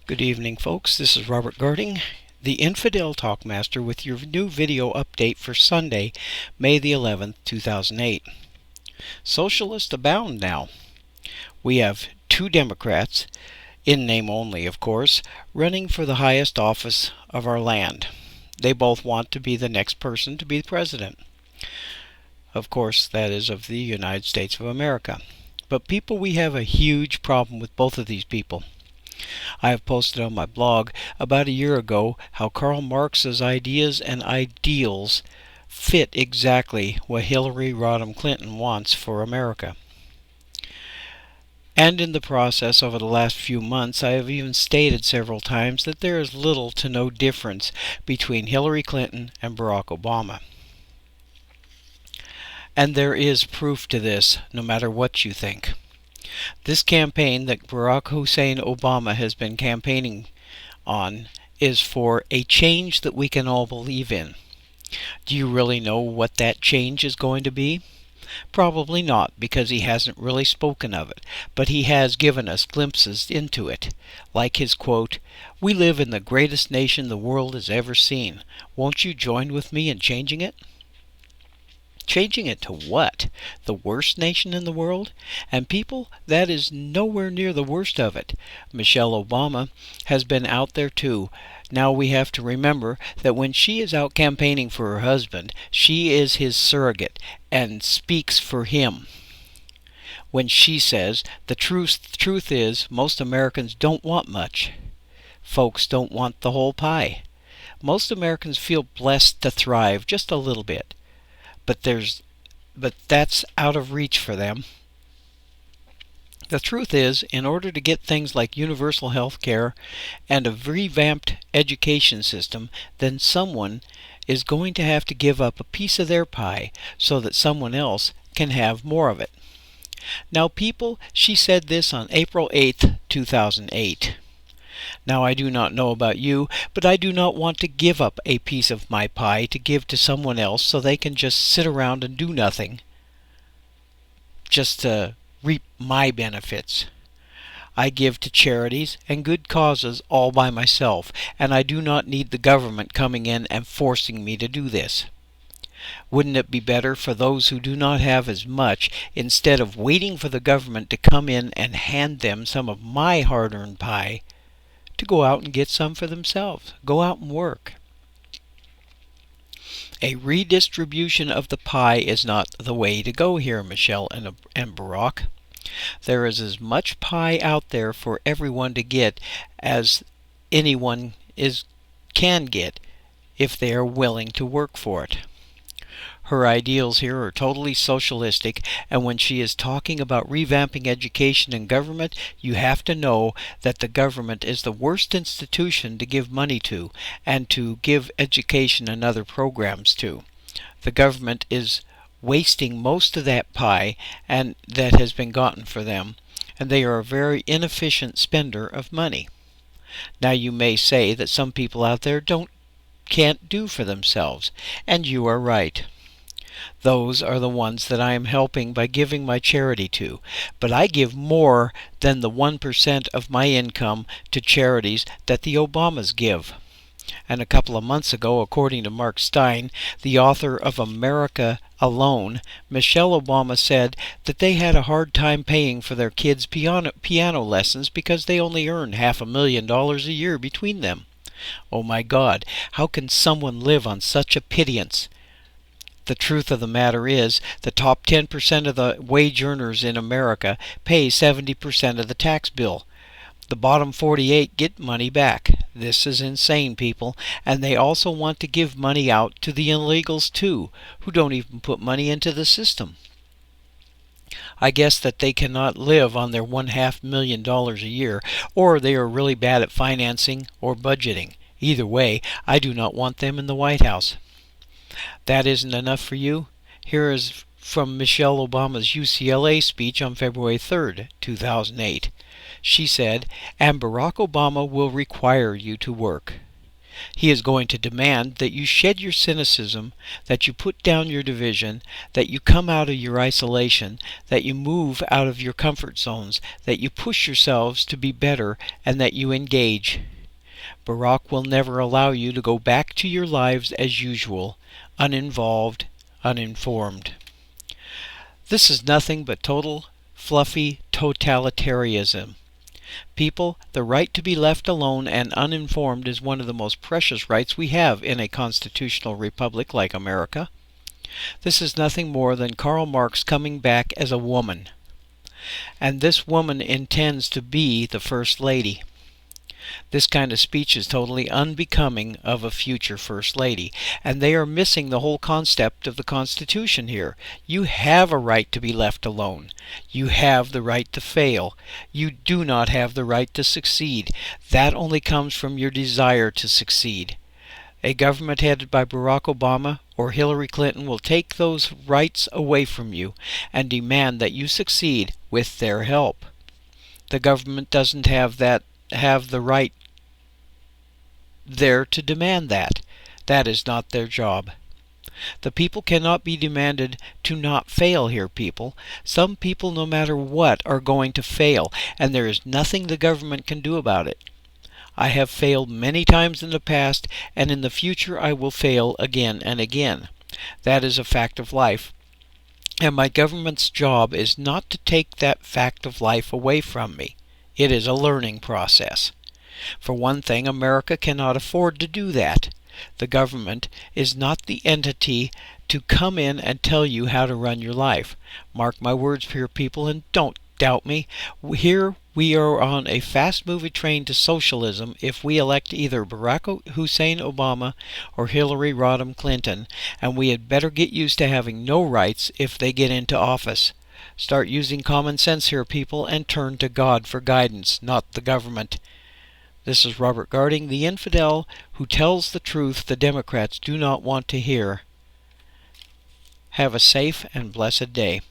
Good evening, folks. This is Robert Garding, the Infidel Talkmaster, with your new video update for Sunday, May the 11th, 2008. Socialists abound now. We have two Democrats, in name only of course, running for the highest office of our land. They both want to be the next person to be president. Of course, that is of the United States of America. But people, we have a huge problem with both of these people. I have posted on my blog about a year ago how Karl Marx's ideas and ideals fit exactly what Hillary Rodham Clinton wants for America. And in the process over the last few months, I have even stated several times that there is little to no difference between Hillary Clinton and Barack Obama. And there is proof to this, no matter what you think. This campaign that Barack Hussein Obama has been campaigning on is for a change that we can all believe in. Do you really know what that change is going to be? Probably not, because he hasn't really spoken of it, but he has given us glimpses into it, like his quote, "We live in the greatest nation the world has ever seen. Won't you join with me in changing it?" Changing it to what? The worst nation in the world? And people, that is nowhere near the worst of it. Michelle Obama has been out there too. Now we have to remember that when she is out campaigning for her husband, she is his surrogate and speaks for him. When she says, the truth is, most Americans don't want much. Folks don't want the whole pie. Most Americans feel blessed to thrive just a little bit. But that's out of reach for them. The truth is, in order to get things like universal health care and a revamped education system, then someone is going to have to give up a piece of their pie so that someone else can have more of it. Now people, she said this on April 8th, 2008. Now I do not know about you, but I do not want to give up a piece of my pie to give to someone else so they can just sit around and do nothing, just to reap my benefits. I give to charities and good causes all by myself, and I do not need the government coming in and forcing me to do this. Wouldn't it be better for those who do not have as much, instead of waiting for the government to come in and hand them some of my hard-earned pie, to go out and get some for themselves? Go out and work. A redistribution of the pie is not the way to go here, Michelle and Barack. There is as much pie out there for everyone to get as anyone can get if they are willing to work for it. Her ideals here are totally socialistic, and when she is talking about revamping education and government, you have to know that the government is the worst institution to give money to and to give education and other programs to. The government is wasting most of that pie and that has been gotten for them, and they are a very inefficient spender of money. Now you may say that some people out there can't do for themselves, and you are right. Those are the ones that I am helping by giving my charity to. But I give more than the 1% of my income to charities that the Obamas give. And a couple of months ago, according to Mark Stein, the author of America Alone, Michelle Obama said that they had a hard time paying for their kids' piano lessons because they only earn $500,000 a year between them. Oh my God, how can someone live on such a pittance? The truth of the matter is, the top 10% of the wage earners in America pay 70% of the tax bill. The bottom 48 get money back. This is insane, people, and they also want to give money out to the illegals too, who don't even put money into the system. I guess that they cannot live on their $500,000 a year, or they are really bad at financing or budgeting. Either way, I do not want them in the White House. That isn't enough for you? Here is from Michelle Obama's UCLA speech on February 3rd, 2008. She said, "And Barack Obama will require you to work." He is going to demand that you shed your cynicism, that you put down your division, that you come out of your isolation, that you move out of your comfort zones, that you push yourselves to be better, and that you engage. Barack will never allow you to go back to your lives as usual, uninvolved, uninformed. This is nothing but total, fluffy totalitarianism. People, the right to be left alone and uninformed is one of the most precious rights we have in a constitutional republic like America. This is nothing more than Karl Marx coming back as a woman. And this woman intends to be the First Lady. This kind of speech is totally unbecoming of a future First Lady, and they are missing the whole concept of the Constitution here. You have a right to be left alone. You have the right to fail. You do not have the right to succeed. That only comes from your desire to succeed. A government headed by Barack Obama or Hillary Clinton will take those rights away from you and demand that you succeed with their help. The government doesn't have the right there to demand that. That is not their job. The people cannot be demanded to not fail here, people. Some people, no matter what, are going to fail, and there is nothing the government can do about it. I have failed many times in the past, and in the future I will fail again and again. That is a fact of life. And my government's job is not to take that fact of life away from me. It is a learning process. For one thing, America cannot afford to do that. The government is not the entity to come in and tell you how to run your life. Mark my words, dear people, and don't doubt me. Here we are on a fast-moving train to socialism if we elect either Barack Hussein Obama or Hillary Rodham Clinton, and we had better get used to having no rights if they get into office. Start using common sense here, people, and turn to God for guidance, not the government. This is Robert Garding, the infidel who tells the truth the Democrats do not want to hear. Have a safe and blessed day.